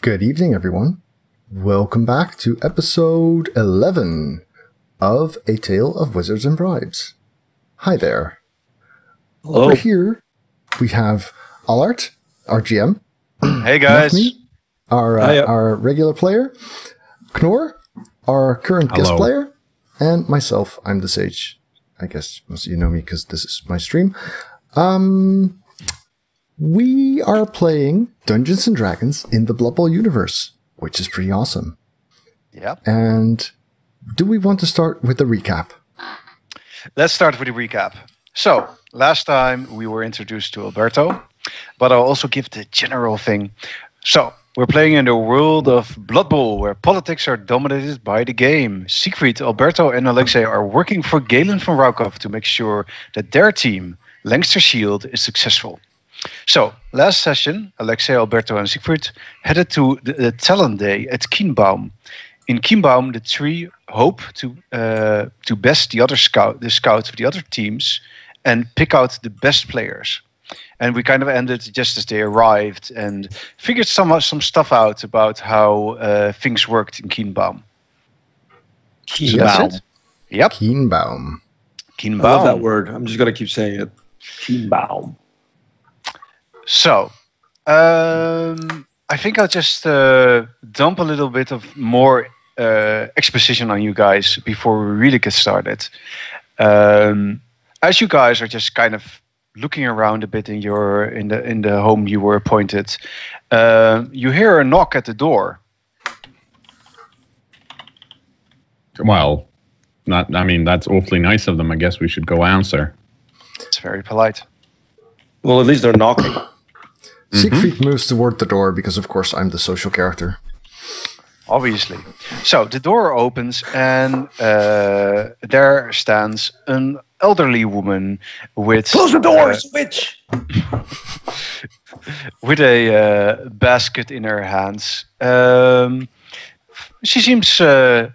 Good evening, everyone. Welcome back to episode 11 of A Tale of Wizards and Bribes. Hi there. Hello. Over here, we have Allard, our GM. Hey, guys. Nefmi, our regular player. cKnoor, our current guest player. And myself, I'm the Sage. I guess most of you know me because this is my stream. We are playing Dungeons & Dragons in the Blood Bowl universe, which is pretty awesome. Yeah. And do we want to start with the recap? Let's start with the recap. So, last time we were introduced to Alberto, but I'll also give the general thing. So, we're playing in the world of Blood Bowl, where politics are dominated by the game. Siegfried, Alberto, and Alexei are working for Galen van Raukov to make sure that their team, Langster Shield, is successful. So, last session, Alexei, Alberto, and Siegfried headed to the Talent Day at Kienbaum. In Kienbaum, the three hope to best the scouts of the other teams and pick out the best players. And we kind of ended just as they arrived and figured some stuff out about how things worked in Kienbaum. Kienbaum. So that's it. Yep. Kienbaum. Kienbaum. I love that word. I'm just going to keep saying it. Kienbaum. So, I think I'll just dump a little bit of more exposition on you guys before we really get started. As you guys are just kind of looking around a bit in the home you were appointed, you hear a knock at the door. Well, that's awfully nice of them. I guess we should go answer. It's very polite. Well, at least they're knocking. Siegfried moves toward the door because, of course, I'm the social character. Obviously. So the door opens and there stands an elderly woman with... Close the door, switch! with a basket in her hands. She seems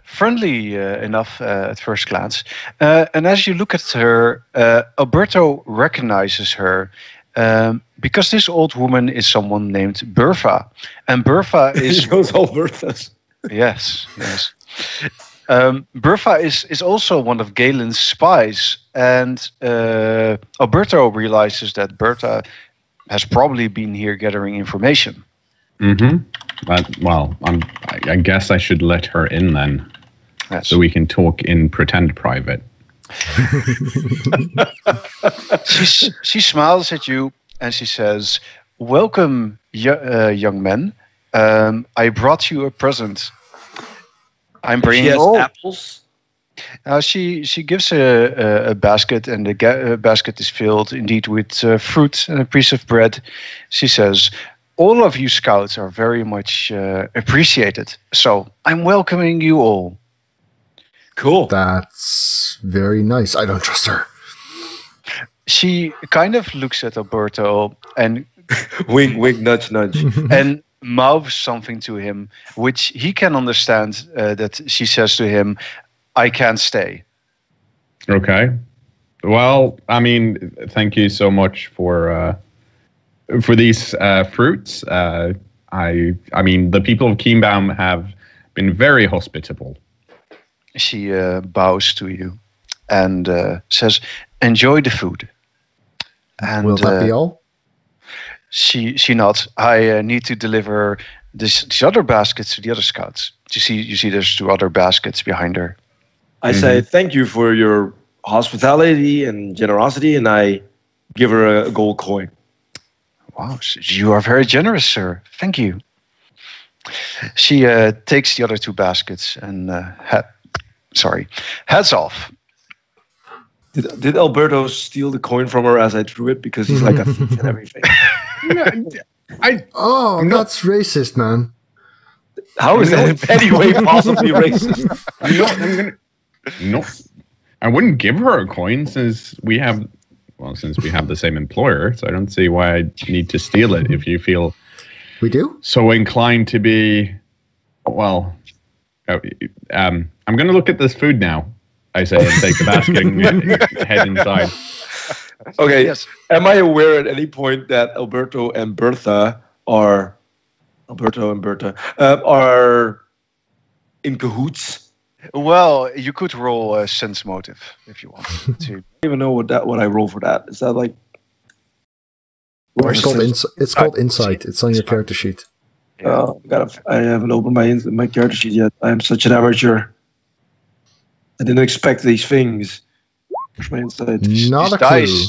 friendly enough at first glance. And as you look at her, Alberto recognizes her. Because this old woman is someone named Bertha. And Bertha is... Those old Berthas. Yes. Bertha is also one of Galen's spies. And Alberto realizes that Bertha has probably been here gathering information. Mm-hmm. I guess I should let her in then. Yes. So we can talk in pretend private. She smiles at you and she says, "Welcome, young man. I brought you a present. I'm bringing apples." She gives a basket, and the basket is filled indeed with fruit and a piece of bread. She says, "All of you scouts are very much appreciated. So I'm welcoming you all." Cool. That's very nice. I don't trust her. She kind of looks at Alberto and Wink, wink, nudge, nudge. and mouths something to him, which he can understand. That she says to him, "I can't stay." Okay. Well, thank you so much for these fruits. The people of Kienbaum have been very hospitable. She bows to you and says, "Enjoy the food." And will that be all? She nods. "I need to deliver these other baskets to the other scouts." You see there's two other baskets behind her. I say thank you for your hospitality and generosity, and I give her a gold coin. Wow, you are very generous, sir. Thank you. She takes the other two baskets and heads off. Did Alberto steal the coin from her as I threw it? Because he's like a thief and everything. That's racist, man. How is that in any way possibly racist? No, I wouldn't give her a coin since we have the same employer. So I don't see why I need to steal it if you feel we do so inclined to be. Well, I'm going to look at this food now. I say and take the basket and head inside. Okay. Yes. Am I aware at any point that Alberto and Bertha are Alberto and Berta, are in cahoots. Well, you could roll a sense motive if you want to. I don't even know what I roll for that. Is that like? It's called insight. It's on your character sheet. Yeah. I haven't opened my character sheet yet. I am such an amateur. I didn't expect these things. Where's my insight? Not a dice. clue.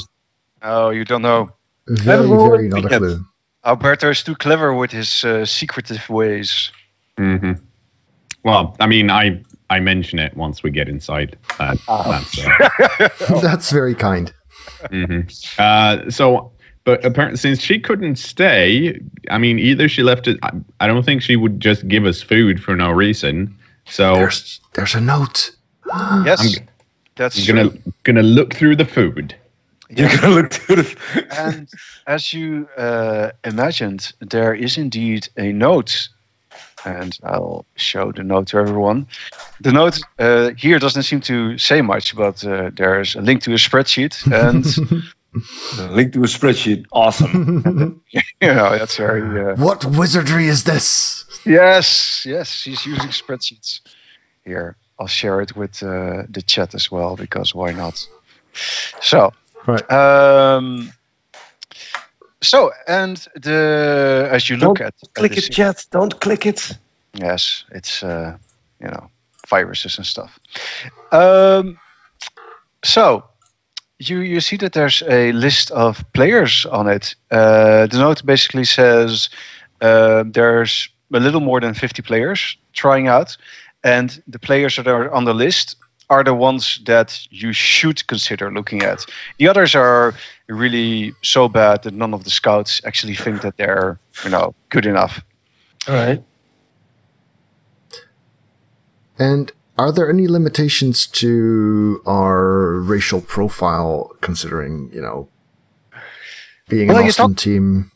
Oh, you don't know. Very not a clue. Alberto is too clever with his secretive ways. Mm-hmm. Well, I mean, I mention it once we get inside. That's very kind. Mm-hmm. But apparently, since she couldn't stay, I mean, either she left it. I don't think she would just give us food for no reason. So there's a note. Yes, that's gonna look through the food. You're gonna look through the. And as you imagined, there is indeed a note. And I'll show the note to everyone. The note here doesn't seem to say much, but there's a link to a spreadsheet and a link to a spreadsheet. Awesome. That's very. What wizardry is this? Yes, she's using spreadsheets. Here, I'll share it with the chat as well because why not? So, right. So, and as you look at click it, chat. Don't click it. Yes, it's viruses and stuff. So you see that there's a list of players on it. The note basically says there's a little more than 50 players trying out, and the players that are on the list are the ones that you should consider looking at. The others are really so bad that none of the scouts actually think that they're, good enough. All right. And are there any limitations to our racial profile, considering, being an Austin team?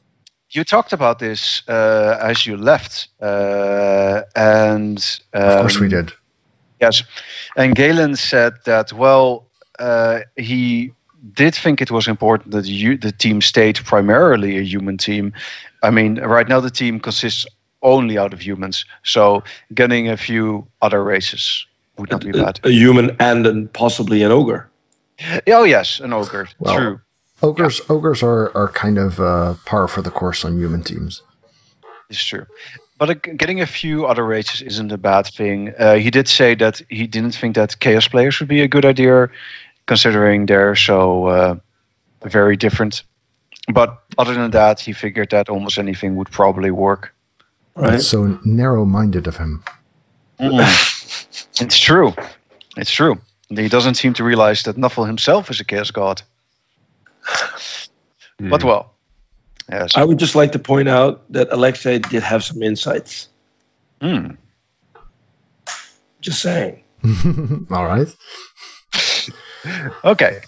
You talked about this as you left, and of course we did. Yes, and Galen said that, he did think it was important that the team stayed primarily a human team. I mean, right now the team consists only out of humans, so getting a few other races would not be bad. A human and then possibly an ogre. Oh yes, an ogre. Well, true. Ogres are kind of par for the course on human teams. It's true. But getting a few other races isn't a bad thing. He did say that he didn't think that chaos players would be a good idea, considering they're so very different. But other than that, he figured that almost anything would probably work. Right. That's so narrow-minded of him. It's true. It's true. He doesn't seem to realize that Nuffle himself is a chaos god. But well. Yes. I would just like to point out that Alexei did have some insights. Just saying. All right. Okay.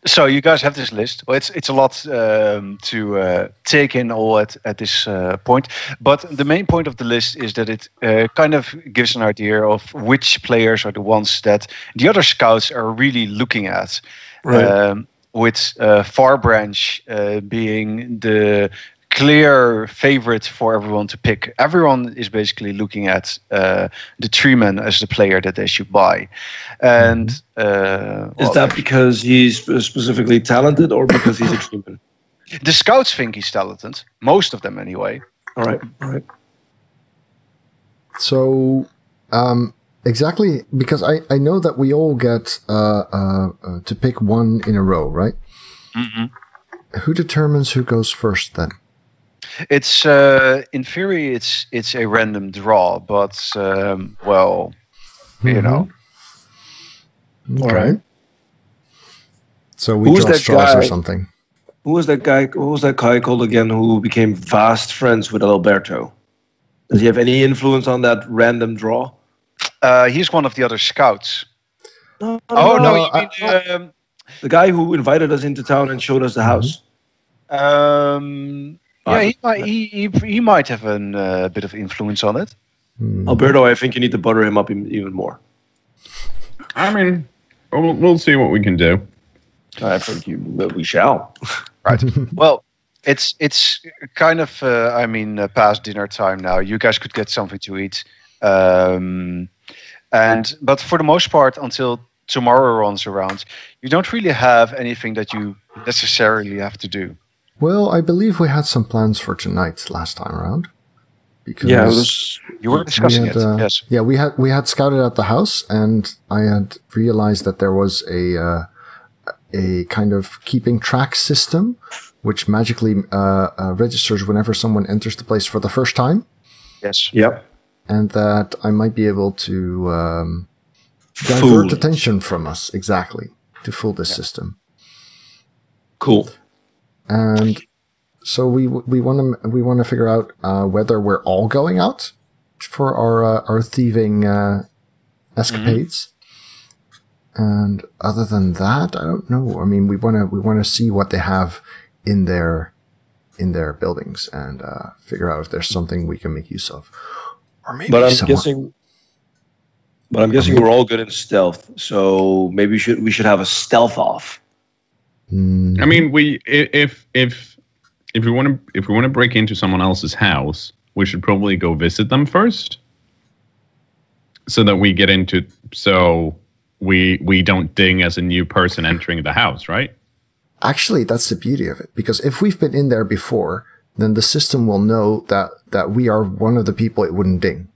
So you guys have this list. Well, it's a lot to take in all at this point. But the main point of the list is that it kind of gives an idea of which players are the ones that the other scouts are really looking at. Right. With Far Branch being the clear favorite for everyone to pick. Everyone is basically looking at the Treeman as the player that they should buy. And is that because he's specifically talented or because he's a Treeman? The scouts think he's talented. Most of them anyway. All right. So exactly, because I know that we all get to pick one in a row, right? Mm-hmm. Who determines who goes first then? It's in theory it's a random draw, but you know. Okay. So we draw straws or something. Who was that guy? Who was that guy called again? Who became fast friends with Alberto? Does he have any influence on that random draw? He's one of the other scouts. No, you mean the guy who invited us into town and showed us the house. He might have a bit of influence on it. Alberto, I think you need to butter him up even more. I mean, we'll see what we can do. I think we shall. Right. Well, It's kind of past dinner time now. You guys could get something to eat, but for the most part, until tomorrow runs around, you don't really have anything that you necessarily have to do. Well, I believe we had some plans for tonight last time around. Because you were discussing it. Yes. Yeah, we had scouted out the house, and I had realized that there was a kind of keeping track system, which magically registers whenever someone enters the place for the first time. Yes. Yep. And that I might be able to divert attention from us, exactly, to fool this system. Cool. And so we want to figure out whether we're all going out for our thieving escapades. And other than that, I don't know. I mean, we want to see what they have in their buildings and figure out if there's something we can make use of. Or maybe I'm guessing we're all good in stealth, so maybe we should have a stealth off. I mean, if we want to break into someone else's house, we should probably go visit them first, so that we get into we don't ding as a new person entering the house, right? Actually, that's the beauty of it, because if we've been in there before, then the system will know that we are one of the people it wouldn't ding.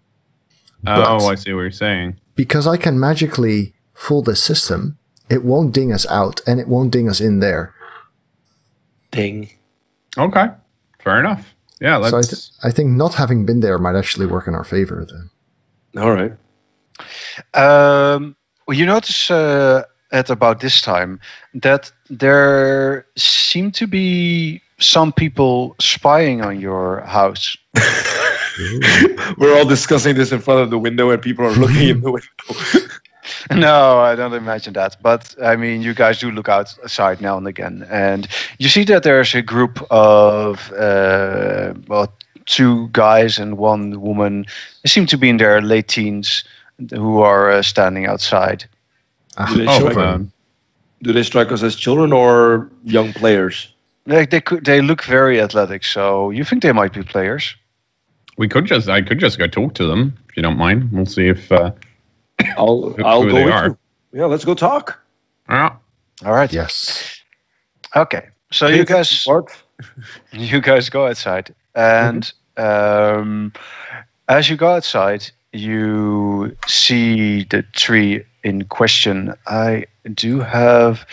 I see what you're saying. Because I can magically fool this system, it won't ding us out, and it won't ding us in there. Ding. Okay, fair enough. Yeah, let's... So I think not having been there might actually work in our favor then. All right. Well, you notice at about this time that there seem to be some people spying on your house. We're all discussing this in front of the window and people are looking in the window. No, I don't imagine that. But, I mean, you guys do look outside now and again. And you see that there's a group of, 2 guys and 1 woman. They seem to be in their late teens who are standing outside. Do they strike us as children or young players? They look very athletic, so you think they might be players. I could just go talk to them, if you don't mind. We'll see if... I'll go with you. Yeah, let's go talk. Yeah. All right. Yes. Okay. So you guys go outside, and as you go outside, you see the tree in question. I do have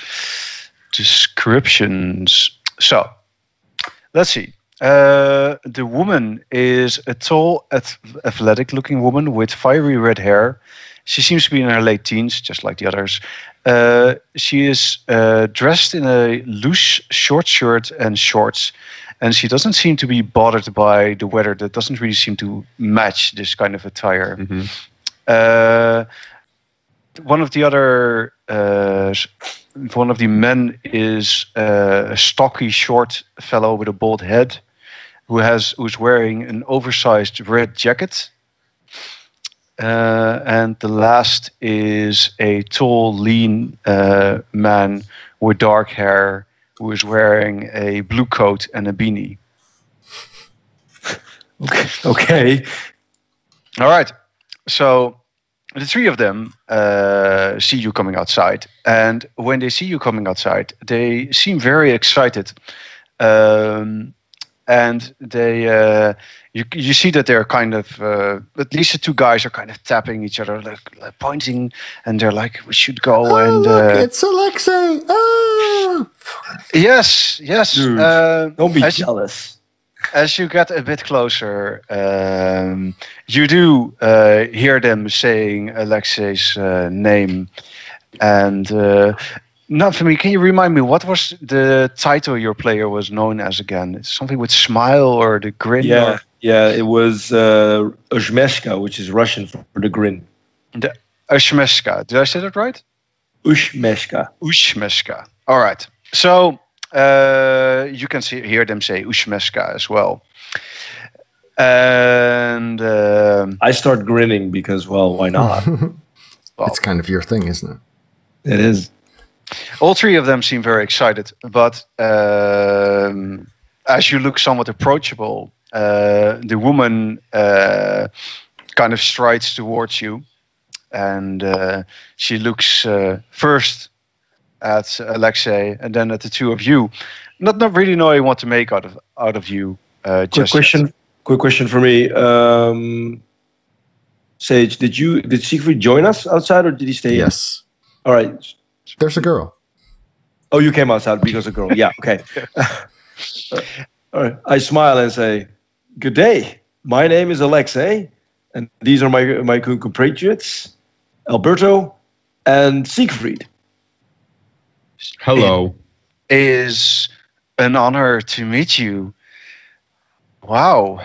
descriptions. So let's see. The woman is a tall, athletic-looking woman with fiery red hair. She seems to be in her late teens, just like the others. She is dressed in a loose short shirt and shorts, and she doesn't seem to be bothered by the weather. That doesn't really seem to match this kind of attire. Mm-hmm. One of the men is a stocky, short fellow with a bald head, who's wearing an oversized red jacket. And the last is a tall, lean man with dark hair who is wearing a blue coat and a beanie. Okay. All right. So the 3 of them see you coming outside. And when they see you coming outside, they seem very excited. And they... You see that they're kind of, at least the 2 guys are kind of tapping each other, like pointing, and they're like, we should go. Look, it's Alexei! Oh! Yes. Dude, don't be jealous. As you get a bit closer, you do hear them saying Alexei's name. And not for me, can you remind me, what was the title your player was known as again? It's something with smile or the grin? Yeah, it was Ushmeshka, which is Russian for the grin. The Ushmeshka. Did I say that right? Ushmeshka. All right. So you can hear them say Ushmeshka as well. And I start grinning because, well, why not? It's kind of your thing, isn't it? It is. All 3 of them seem very excited, but as you look somewhat approachable, the woman kind of strides towards you, and she looks first at Alexei and then at the two of you, not really knowing what to make out of you. Quick question for me. Sage, did Siegfried join us outside, or did he stay? Yes. All right. There's a girl. Oh, you came outside because of girl. Yeah. Okay. All right. I smile and say, "Good day. My name is Alexei, and these are my compatriots, Alberto and Siegfried." Hello. It is an honor to meet you. Wow.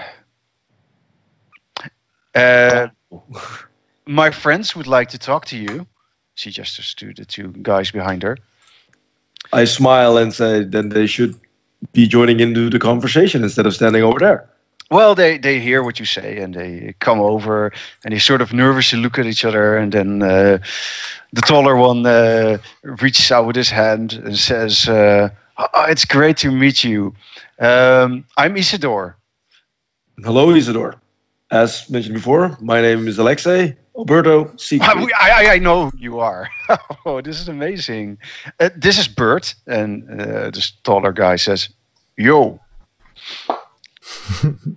My friends would like to talk to you. She gestures to the two guys behind her. I smile and say, then they should be joining into the conversation instead of standing over there. Well, they hear what you say, and they come over, and they sort of nervously look at each other, and then the taller one reaches out with his hand and says, it's great to meet you. I'm Isidore. Hello, Isidore. As mentioned before, my name is Alexei, Alberto, Siegfried. I know who you are. Oh, this is amazing. This is Bert, and this taller guy says, yo.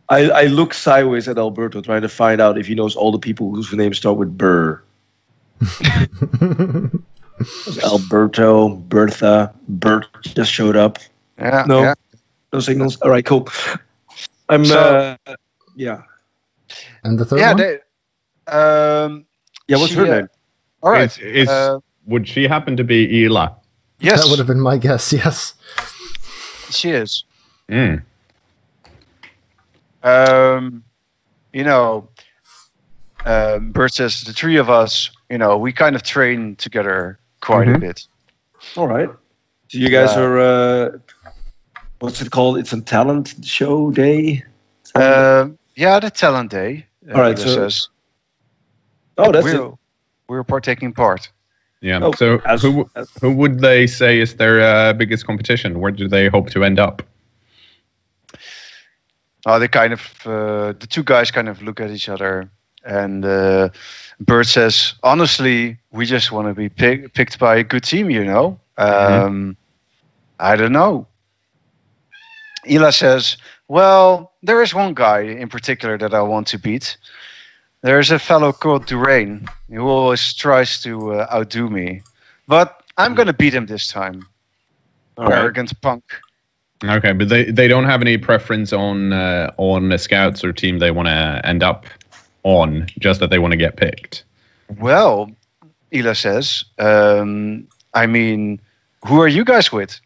I look sideways at Alberto, trying to find out if he knows all the people whose names start with Burr. Alberto, Bertha, Bert just showed up. Yeah, no, yeah. No signals. All right, cool. Yeah. And the third Yeah, one? What's her name? All right. Would she happen to be Ela? Yes. That would have been my guess, yes. She is. Mm. Bert says the three of us, we kind of train together quite a bit. All right. So you guys are, what's it called? It's a talent show day? Yeah, the talent day. All right. Says, we're partaking part. Yeah. Oh, so who would they say is their biggest competition? Where do they hope to end up? They kind of the two guys kind of look at each other, and Bert says, "Honestly, we just want to be picked by a good team, I don't know." Ela says, "Well, there is one guy in particular that I want to beat. There's a fellow called Durain who always tries to outdo me, but I'm going to beat him this time. Arrogant punk." Okay, but they don't have any preference on the scouts or team they want to end up on, just that they want to get picked. Well, Ela says, who are you guys with?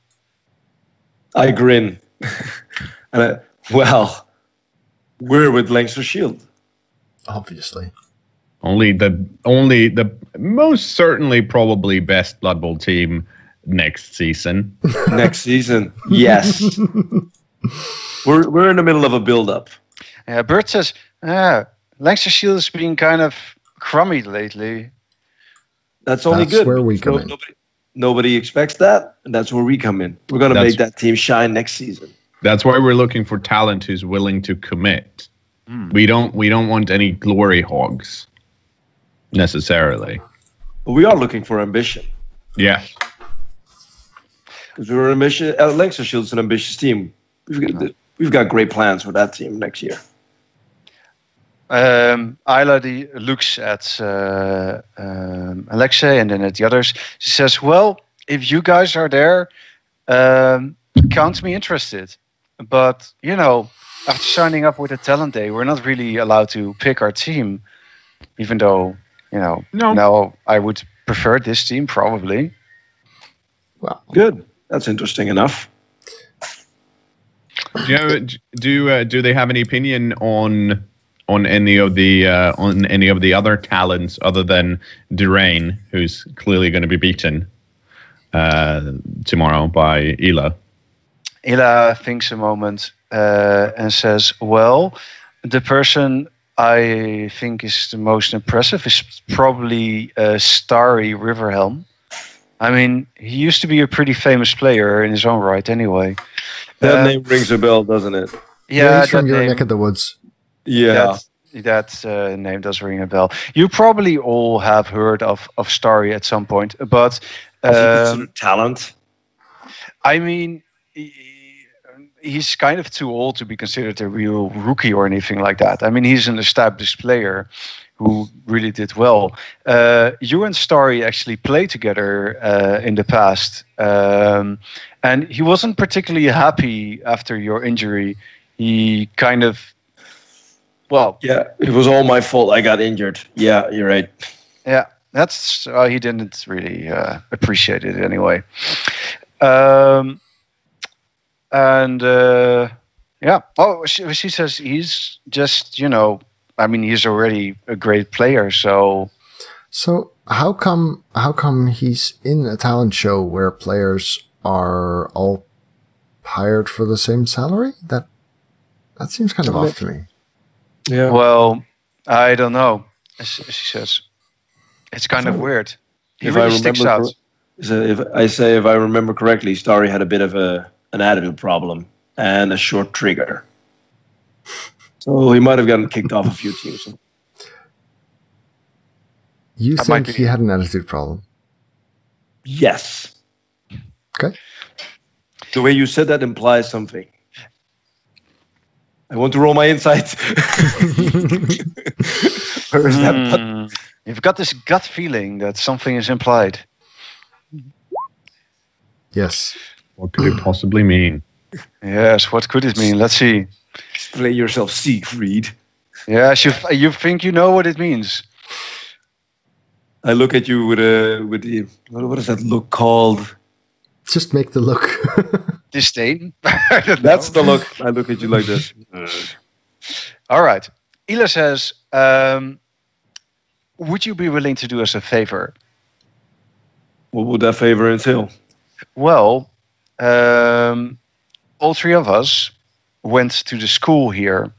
I grin. Well, we're with Leinster Shield. Obviously. Only the most certainly probably best Blood Bowl team next season. Next season, yes. We're in the middle of a build-up. Bert says, Leinster Shield has been kind of crummy lately. That's only good. That's where we come in. Nobody expects that, and that's where we come in. We're going to make that team shine next season. That's why we're looking for talent who's willing to commit. We don't want any glory hogs necessarily. But we are looking for ambition. Yeah. Because we're ambitious. Leinster Shield's an ambitious team. We've got great plans for that team next year. Isla looks at Alexei and then at the others. She says, well, if you guys are there, count me interested. But, after signing up with the talent day, we're not really allowed to pick our team. Even though, now I would prefer this team probably. Well, good. That's interesting enough. Do they have any opinion on any of the other talents other than Durain, who's clearly going to be beaten tomorrow by Ela? Ela thinks a moment and says, well, the person I think is the most impressive is probably Starry Riverhelm. He used to be a pretty famous player in his own right anyway. That name rings a bell, doesn't it? Yeah, he's from your neck of the woods. Yeah. That name does ring a bell. You probably all have heard of Starry at some point, but Is he considered talent? I mean, he's kind of too old to be considered a real rookie or anything like that. I mean, he's an established player who really did well. You and Starry actually played together in the past, and he wasn't particularly happy after your injury. He kind of, well... Yeah, it was all my fault. I got injured. Yeah, you're right. Yeah, that's... he didn't really appreciate it anyway. Yeah. Oh, she says he's just, I mean, he's already a great player, so... So how come he's in a talent show where players are all hired for the same salary? That seems kind of off to me. Yeah. Well, I don't know. She says it's kind of weird. He really sticks out. If I remember correctly, Starry had a bit of an attitude problem and a short trigger. So he might have gotten kicked off a few teams. You think he had an attitude problem? Yes. Okay. The way you said that implies something. I want to roll my insight. Where is that button? You've got this gut feeling that something is implied. Yes. What could it possibly mean? Yes, what could it mean? Let's see. Play yourself, Siegfried. Yes, you think you know what it means. I look at you with the what is that look called? Just make the look. Disdain. That's the look. I look at you like this. All right. Ila says, would you be willing to do us a favor? What would that favor entail? Well, all three of us went to the school here.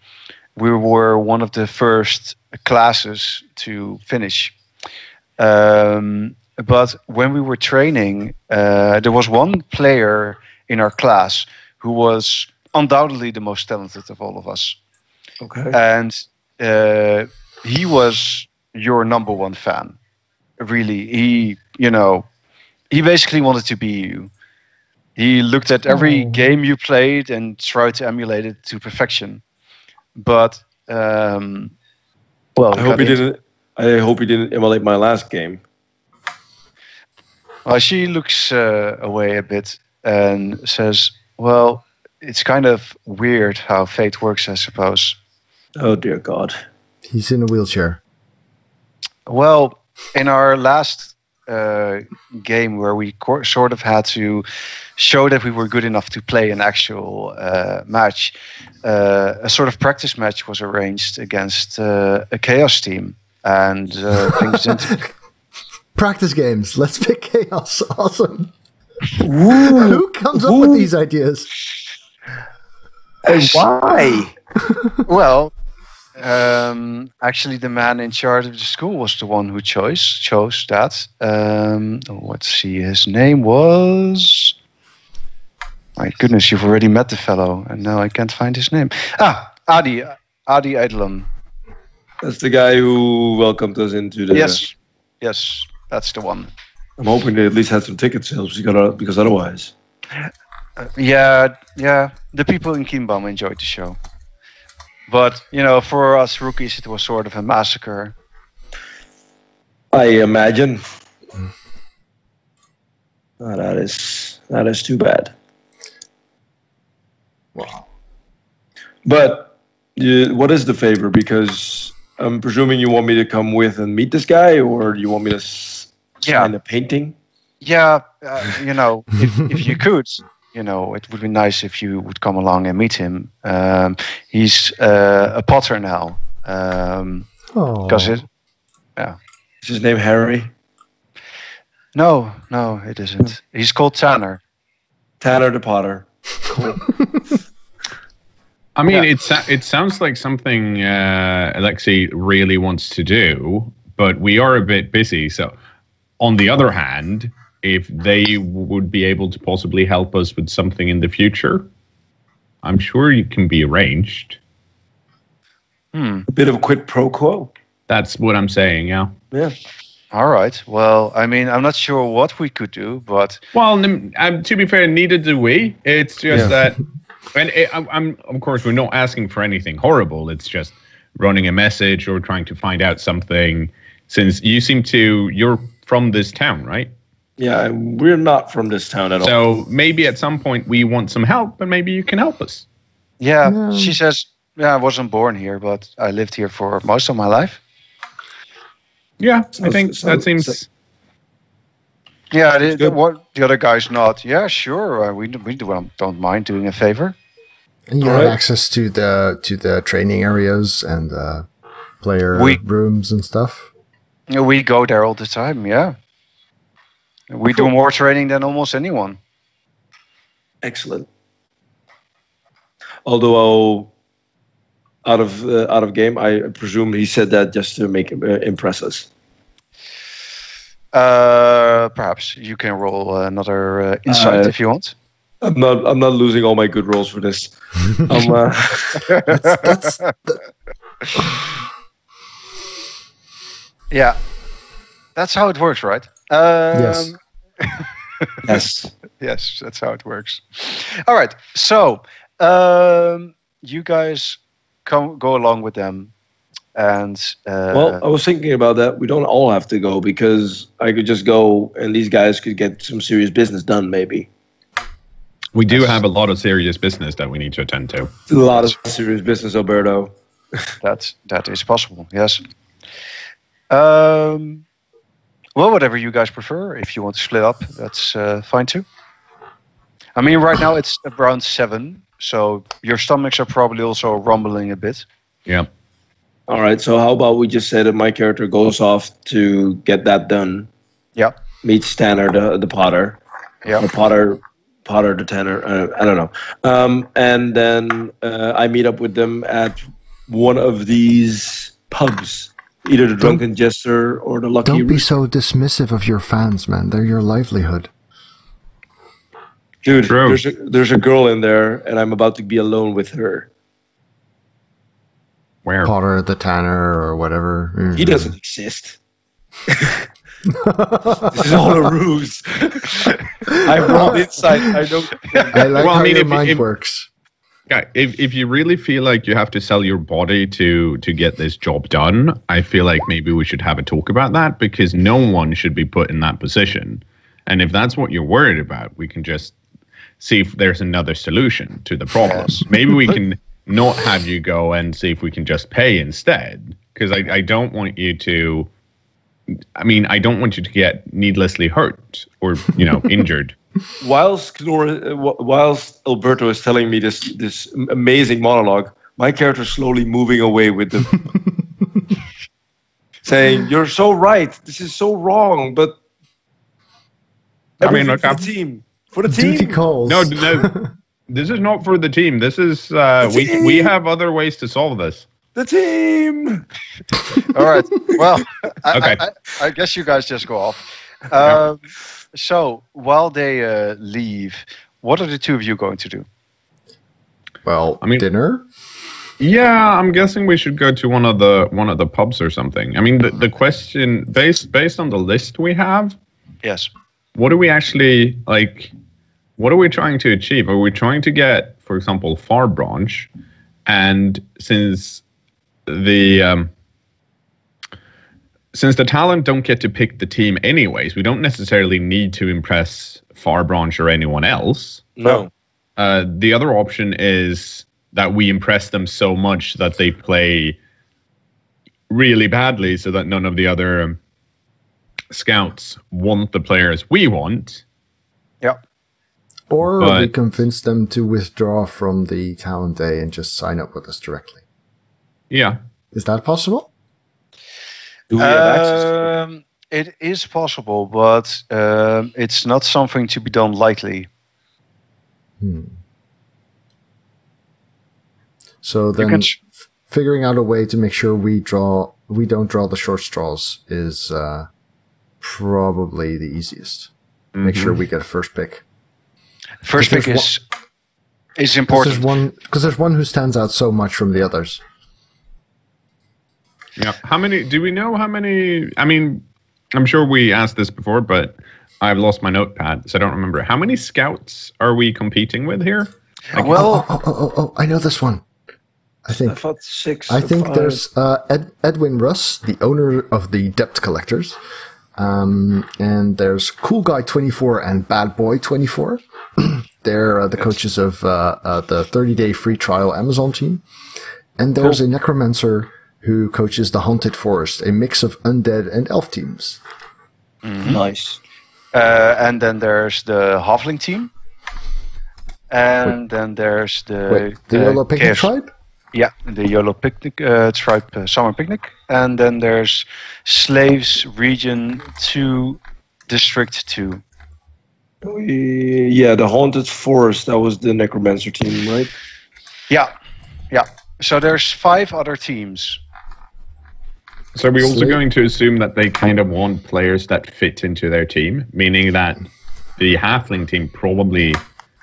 We were one of the first classes to finish. But when we were training, there was one player in our class who was undoubtedly the most talented of all of us. Okay. And he was your number one fan. Really, he basically wanted to be you. He looked at every game you played and tried to emulate it to perfection. But I hope he didn't emulate my last game. Well, she looks away a bit and says, "Well, it's kind of weird how fate works, I suppose." Oh dear God! He's in a wheelchair. Well, in our last game where we sort of had to show that we were good enough to play an actual match, a sort of practice match was arranged against a Chaos team, and things didn't... Practice games. Let's pick Chaos. Awesome. Who comes up with these ideas? Why? Well, actually, the man in charge of the school was the one who chose that. Let's see, his name was... My goodness, you've already met the fellow, and now I can't find his name. Adi Eidlam. That's the guy who welcomed us into the... Yes, that's the one. I'm hoping they at least had some ticket sales because otherwise... Yeah, the people in Kienbaum enjoyed the show. But, for us rookies, it was sort of a massacre. I imagine. Oh, that is too bad. Wow. But what is the favor? Because I'm presuming you want me to come with and meet this guy, or you want me to sign a painting? Yeah, if you could, it would be nice if you would come along and meet him. He's a potter now. Because Is his name Harry? No, it isn't. He's called Tanner. Tanner the Potter. Cool. I mean, it sounds like something Alexei really wants to do, but we are a bit busy. So, on the other hand, if they would be able to possibly help us with something in the future, I'm sure it can be arranged. A bit of a quid pro quo. That's what I'm saying, yeah. Yeah. All right. Well, I mean, I'm not sure what we could do, but Well, to be fair, neither do we. It's just that, and I'm of course we're not asking for anything horrible. It's just running a message or trying to find out something. Since you're from this town, right? Yeah, we're not from this town at all. So maybe at some point we want some help, and maybe you can help us. yeah, No. she says, I wasn't born here, but I lived here for most of my life. Yeah, I think that seems. Yeah, good. what the other guy's not. Yeah, sure. We don't mind doing a favor. And you have access to the training areas and player rooms and stuff. Yeah, we go there all the time. Yeah, we do more training than almost anyone. Excellent. Although out of game, I presume he said that just to make impress us. Perhaps you can roll another insight if you want. I'm not losing all my good rolls for this. Yeah, that's how it works, right? Yes. Yes. Yes, that's how it works. All right, so you guys go along with them, and Well, I was thinking about that. We don't all have to go because I could just go and these guys could get some serious business done, maybe. We do have a lot of serious business that we need to attend to. It's a lot of serious business, Alberto. that is possible. Yes. Well, whatever you guys prefer. If you want to split up, that's fine too. I mean, right now it's around 7, so your stomachs are probably also rumbling a bit. Yeah. All right, so how about we just say that my character goes off to get that done. Yeah. Meets Tanner, the potter. Yeah. Or Potter the Tanner. I don't know. And then I meet up with them at one of these pubs. Either the Drunken Gesture or the Lucky Don't be Rooster. so dismissive of your fans, man. They're your livelihood. Dude, True. there's a girl in there, and I'm about to be alone with her. Where? Potter the Tanner or whatever. He doesn't exist. This is all a ruse. I'm wrong inside. I don't. I like Well, I how mean, your if- mind if- works. Yeah, if you really feel like you have to sell your body to get this job done, I feel like maybe we should have a talk about that because no one should be put in that position. And if that's what you're worried about, we can just see if there's another solution to the problem. Maybe we can not have you go and see if we can just pay instead. Because I don't want you to. I mean, I don't want you to get needlessly hurt or injured. Whilst Alberto is telling me this amazing monologue, my character is slowly moving away with them, saying, "You're so right. This is so wrong, but I mean, everything look, for the team, for the team." Duty calls. No, this is not for the team. This is we have other ways to solve this. The team. All right. Well, Okay. I guess you guys just go off. So while they leave, what are the two of you going to do? Well, I mean- dinner? Yeah, I'm guessing we should go to one of the pubs or something. I mean, the question based on the list we have, Yes. what do we actually like? What are we trying to achieve? Are we trying to get, for example, Far Branch? And since the talent don't get to pick the team anyways, we don't necessarily need to impress Far Branch or anyone else. No. The other option is that we impress them so much that they play really badly so that none of the other scouts want the players we want. Yeah. Or we But- convince them to withdraw from the talent day and just sign up with us directly. Yeah. Is that possible? Do we have access to it? It is possible, but it's not something to be done lightly. So You then can figuring out a way to make sure we don't draw the short straws is probably the easiest. Make sure we get a first pick. first If pick there's is is important. Because there's one who stands out so much from the others. Yeah. How many? Do we know how many? I mean, I'm sure we asked this before, but I've lost my notepad, so I don't remember. How many scouts are we competing with here? I know this one. I thought 6. I think there's Edwin Russ, the owner of the Debt Collectors, and there's Cool Guy 24 and Bad Boy 24. They're the coaches of the 30-day free trial Amazon team, and there's a necromancer who coaches the Haunted Forest, a mix of undead and elf teams. Mm-hmm. Nice. And then there's the Halfling team. And then there's the YOLO Picnic Tribe? Yeah, the YOLO Picnic Tribe Summer Picnic. And then there's Slaves Region 2, District 2. Yeah, the Haunted Forest, that was the Necromancer team, right? Yeah. So there's 5 other teams. So are we also going to assume that they kind of want players that fit into their team, meaning that the Halfling team probably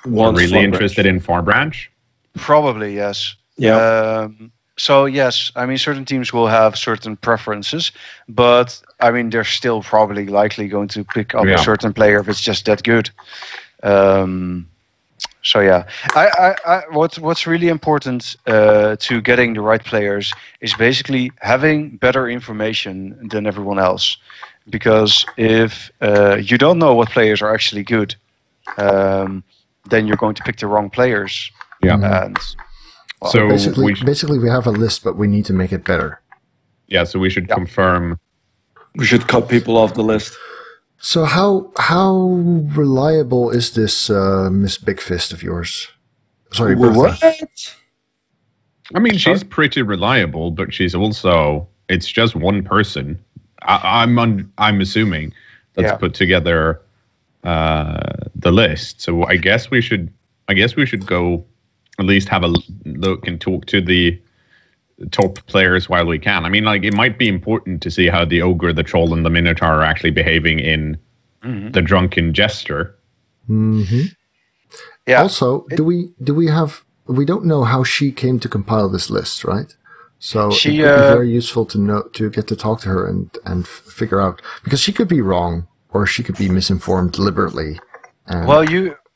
are really interested in Far Branch? Probably, yes. Yeah. So yes, I mean, certain teams will have certain preferences, but I mean, they're still probably likely going to pick up a certain player if it's just that good. So yeah, what's really important to getting the right players is basically having better information than everyone else. Because if you don't know what players are actually good, then you're going to pick the wrong players. Yeah. And, well, so basically we have a list, but we need to make it better. Yeah, so we should confirm. We should cut people off the list. So how reliable is this Miss Big Fist of yours? Sorry, what? I mean, she's pretty reliable, but she's also, it's just one person. I'm assuming that's put together the list. So I guess we should go at least have a look and talk to the top players while we can. I mean, like, it might be important to see how the ogre, the troll, and the minotaur are actually behaving in the Drunken Gesture. Mm-hmm. Yeah. Also, we don't know how she came to compile this list, right? So it could be very useful to get to talk to her and figure out, because she could be wrong or she could be misinformed deliberately. Well,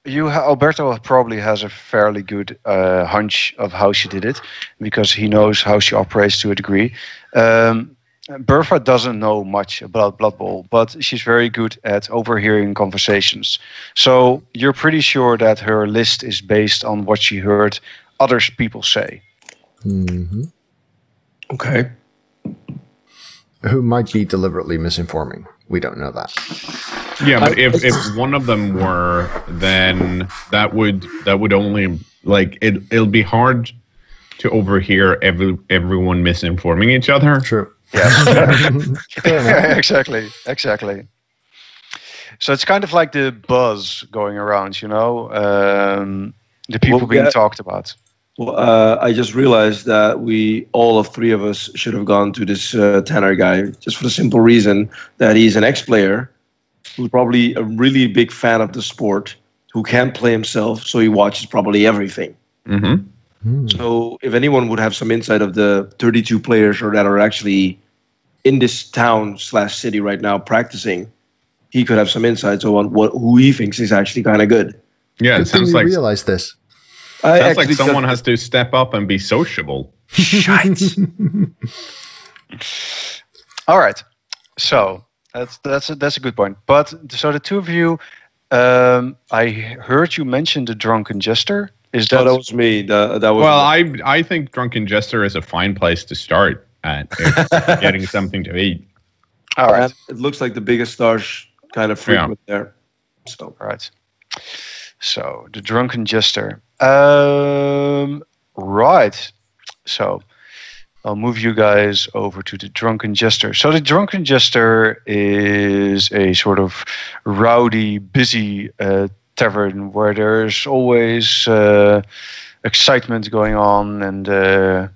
Alberto probably has a fairly good hunch of how she did it, because he knows how she operates to a degree. Bertha doesn't know much about Blood Bowl, but she's very good at overhearing conversations. So you're pretty sure that her list is based on what she heard other people say. Mm-hmm. Okay. Who might be deliberately misinforming. We don't know that. Yeah, but if one of them were, then that would only, like, it'll be hard to overhear everyone misinforming each other. True. Yeah. Exactly. So it's kind of like the buzz going around, you know, the people being talked about. Well, I just realized that all of 3 of us should have gone to this Tanner guy, just for the simple reason that he's an ex-player who's probably a really big fan of the sport, who can't play himself, so he watches probably everything. Mm-hmm. So if anyone would have some insight of the 32 players that are actually in this town/city right now practicing, he could have some insights on who he thinks is actually kind of good. Yeah, it sounds like realize this. Sounds like someone has to step up and be sociable. Shite. All right. So that's a good point. But so the 2 of you, I heard you mention the Drunken Gesture. Is that? No, that was me. That was. Well, I think Drunken Gesture is a fine place to start at getting something to eat. All right. It looks like the biggest stars kind of frequent there. So all right. So the Drunken Gesture. Right. So I'll move you guys over to the Drunken Gesture. So the Drunken Gesture is a sort of rowdy, busy tavern where there's always excitement going on and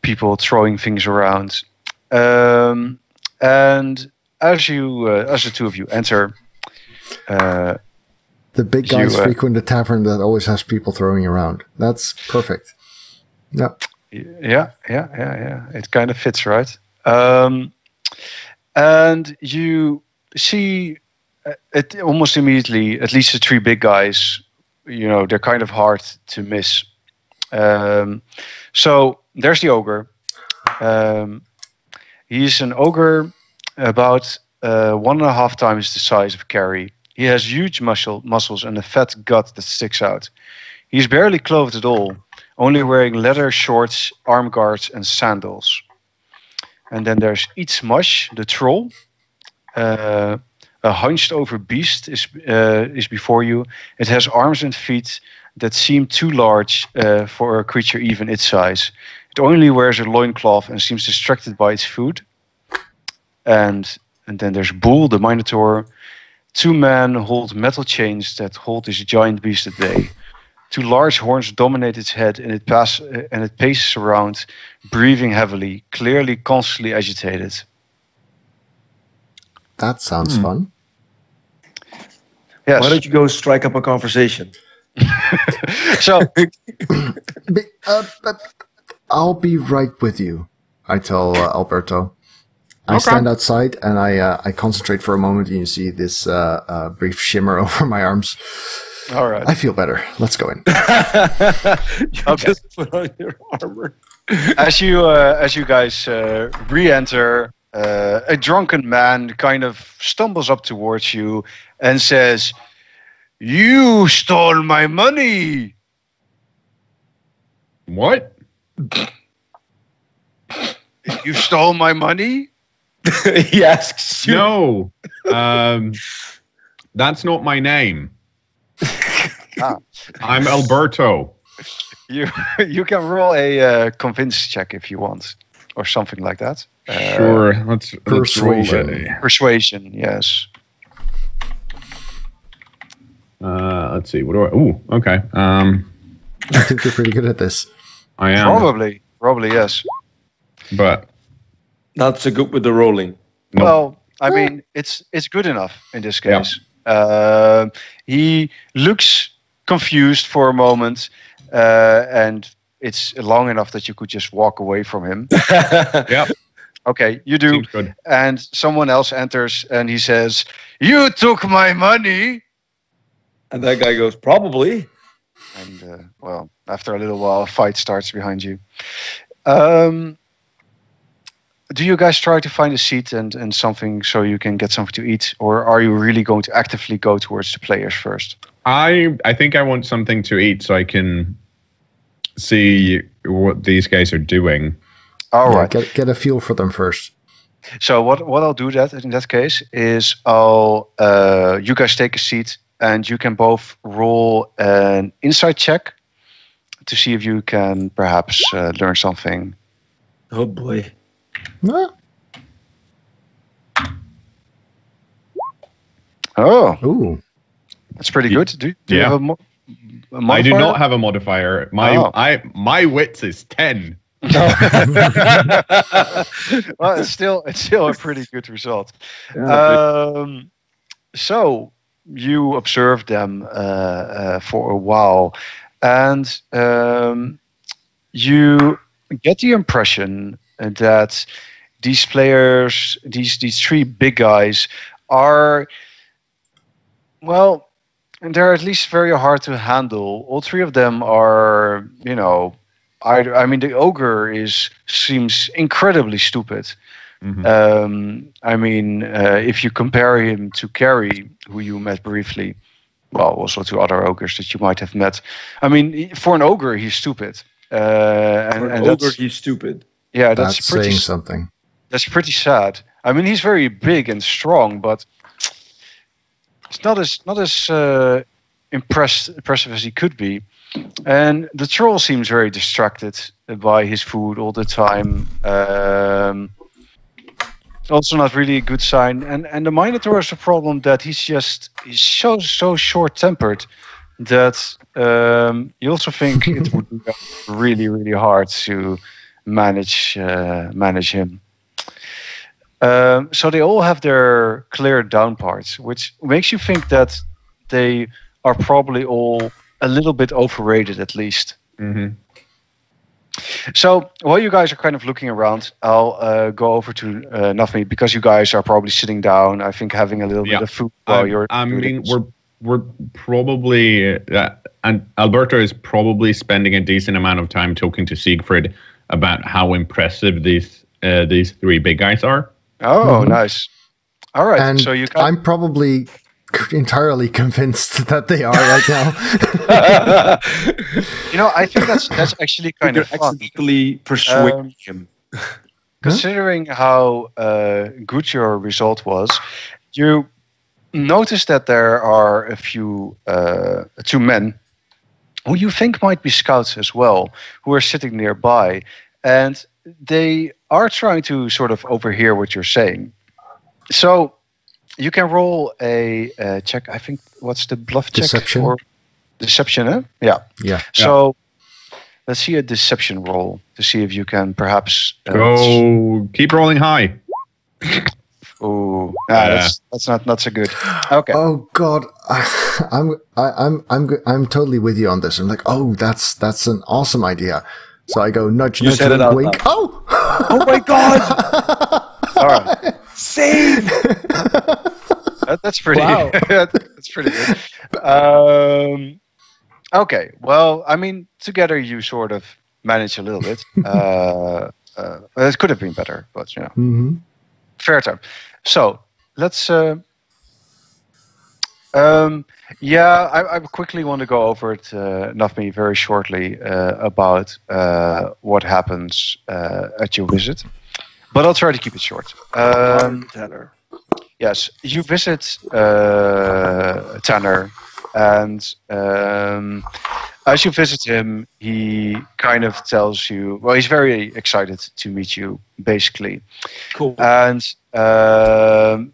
people throwing things around. And as the 2 of you enter, The big guys frequent the tavern that always has people throwing around. That's perfect. Yeah. Yeah. It kind of fits, right? And you see it almost immediately, at least the three big guys, they're kind of hard to miss. So there's the ogre. He's an ogre about 1.5 times the size of Carrie. He has huge muscles and a fat gut that sticks out. He's barely clothed at all, only wearing leather shorts, arm guards, and sandals. And then there's Eatsmush, the troll. A hunched over beast is before you. It has arms and feet that seem too large for a creature even its size. It only wears a loincloth and seems distracted by its food. And then there's Bull, the Minotaur. 2 men hold metal chains that hold this giant beast at bay. 2 large horns dominate its head, and it paces around, breathing heavily, clearly constantly agitated. That sounds fun. Yes. Why don't you go strike up a conversation? So, I'll be right with you, I tell Alberto. I stand outside and I concentrate for a moment, and you see this brief shimmer over my arms. all right. I feel better. Let's go in. Just put on your armor. As you guys re-enter, a drunken man kind of stumbles up towards you and says, "You stole my money." What? You stole my money? He asks you. No. That's not my name. I'm Alberto. You can roll a convince check if you want, or something like that. Sure. Let's roll Persuasion. Persuasion, yes. Let's see. What do I? Ooh, okay. I think you're pretty good at this. I am. Probably yes. But Not so good with the rolling. no. Well, I mean, it's good enough in this case. He looks confused for a moment, and it's long enough that you could just walk away from him. Yeah. Okay, you do. Seems good. And someone else enters, and he says, "You took my money." And that guy goes, probably. And well, after a little while, a fight starts behind you. Do you guys try to find a seat and something so you can get something to eat, or are you really going to actively go towards the players first? I think I want something to eat so I can see what these guys are doing. All Yeah, right. get a feel for them first. So what I'll do in that case is you guys take a seat and you can both roll an insight check to see if you can perhaps learn something. Oh boy. Ah, Oh, ooh. that's pretty good. Do you Yeah. have a modifier? I do not have a modifier. My wits is 10. Well, it's still a pretty good result. So you observe them for a while, and you get the impression that these players, these 3 big guys, are, well, they're at least very hard to handle. All 3 of them are, I mean, the ogre seems incredibly stupid. Mhm. I mean, if you compare him to Carrie, who you met briefly, well, also to other ogres that you might have met. I mean, for an ogre, he's stupid. For an ogre, he's stupid. Yeah, That's saying something. That's pretty sad. I mean, he's very big and strong, but it's not as impressive as he could be. And the troll seems very distracted by his food all the time. Also not really a good sign. And the Minotaur is a problem that he's so short-tempered that you also think it would be really, really hard to manage him. So they all have their clear down parts, which makes you think that they are probably all a little bit overrated, at least. Mm-hmm. So while you guys are kind of looking around, I'll go over to Nafmi, because you guys are probably sitting down, I think having a little bit of food while you're doing this. we're probably and Alberto is probably spending a decent amount of time talking to Siegfried about how impressive these 3 big guys are. Oh, nice. All right. And so I'm probably entirely convinced that they are right now. I think that's actually kind of fun. Accidentally persuading him. Considering how good your result was, you notice that there are a few 2 men who you think might be scouts as well, who are sitting nearby, and they are trying to sort of overhear what you're saying. So you can roll a check. I think, what's the bluff check? Deception. Or deception, eh? Yeah. So let's see a deception roll to see if you can perhaps keep rolling high. Oh, that's not so good. Okay. Oh God, I'm totally with you on this. I'm like, oh, that's an awesome idea. So I go nudge, nudge, wink, wink. Oh, oh my God! All right. Save! That's pretty. Wow. That's pretty good. Okay. Well, I mean, together you sort of manage a little bit. It could have been better, but Mm-hmm. fair time. So let's. I quickly want to go over it, Nafmi, very shortly about what happens at your visit, but I'll try to keep it short. Yes, you visit Tanner, and as you visit him, he kind of tells you, well, he's very excited to meet you, basically. Cool. And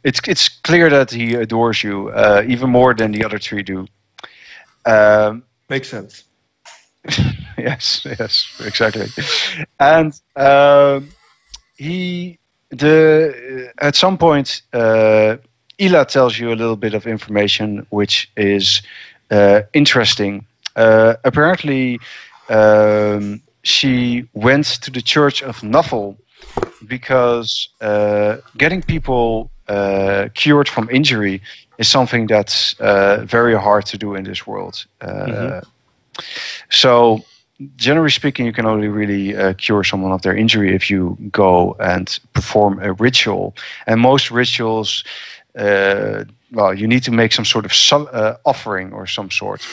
it's clear that he adores you, even more than the other 3 do. Makes sense. Yes, exactly. And at some point, Ila tells you a little bit of information which is interesting. Apparently, she went to the church of Nuffle because getting people cured from injury is something that's very hard to do in this world. So, generally speaking, you can only really cure someone of their injury if you go and perform a ritual. And most rituals, you need to make some sort of offering or some sort.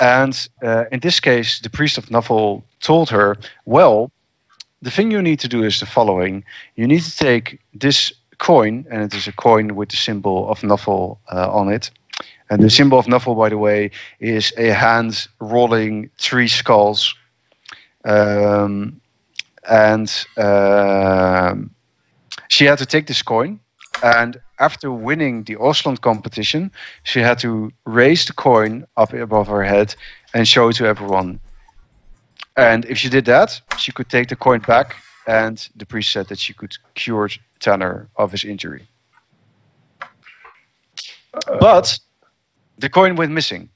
And in this case, the priest of Nuffle told her, well, the thing you need to do is the following. You need to take this coin, and it is a coin with the symbol of Nuffle on it. And the symbol of Nuffle, by the way, is a hand rolling 3 skulls. She had to take this coin, and after winning the Osland competition, she had to raise the coin up above her head and show it to everyone. And if she did that, she could take the coin back, and the priest said that she could cure Tanner of his injury. But the coin went missing.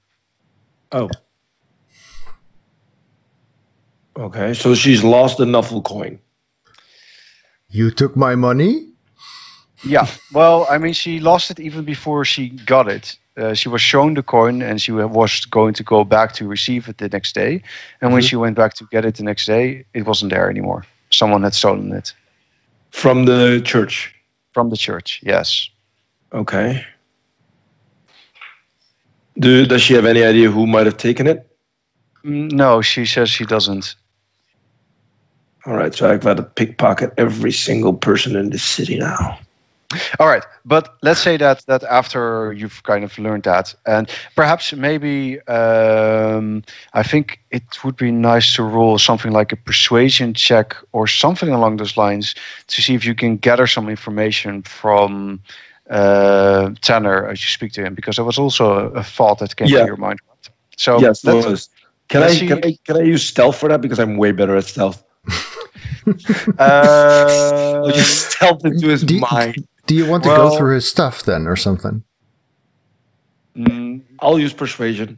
Oh. Okay, so she's lost the Nuffle coin. You took my money? Yeah, well, I mean, she lost it even before she got it. She was shown the coin, and she was going to go back to receive it the next day. And when she went back to get it the next day, it wasn't there anymore. Someone had stolen it. From the church? From the church, yes. Okay. Does she have any idea who might have taken it? No, she says she doesn't. All right, so I've got to pickpocket every single person in this city now. All right, but let's say that after you've kind of learned that, and perhaps maybe I think it would be nice to roll something like a persuasion check or something along those lines to see if you can gather some information from Tanner as you speak to him, because there was also a thought that came to your mind. So yes, can I use stealth for that, because I'm way better at stealth. Just stealth into his mind. Do you want to go through his stuff then, or something? I'll use persuasion.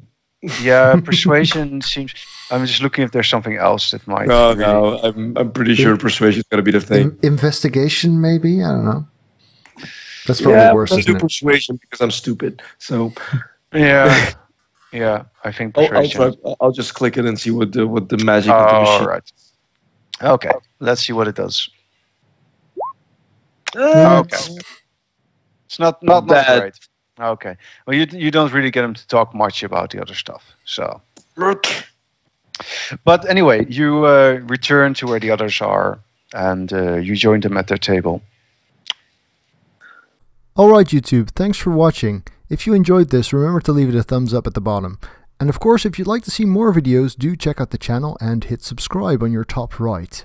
Yeah, persuasion seems. I'm just looking if there's something else that might. No, really- no, I'm pretty sure persuasion is gonna be the thing. Investigation, maybe? I don't know. That's probably Yeah, worse, I'll isn't do it? persuasion because I'm stupid. So Yeah, yeah. I think I'll persuasion. try. I'll just click it and see what the magic of the All machine. right. Okay, let's see what it does. Okay. It's not bad. great. Okay. Well, you don't really get him to talk much about the other stuff. So, but anyway, you return to where the others are, and you join them at their table. Alright YouTube, thanks for watching. If you enjoyed this, remember to leave it a thumbs up at the bottom. And of course, if you'd like to see more videos, do check out the channel and hit subscribe on your top right.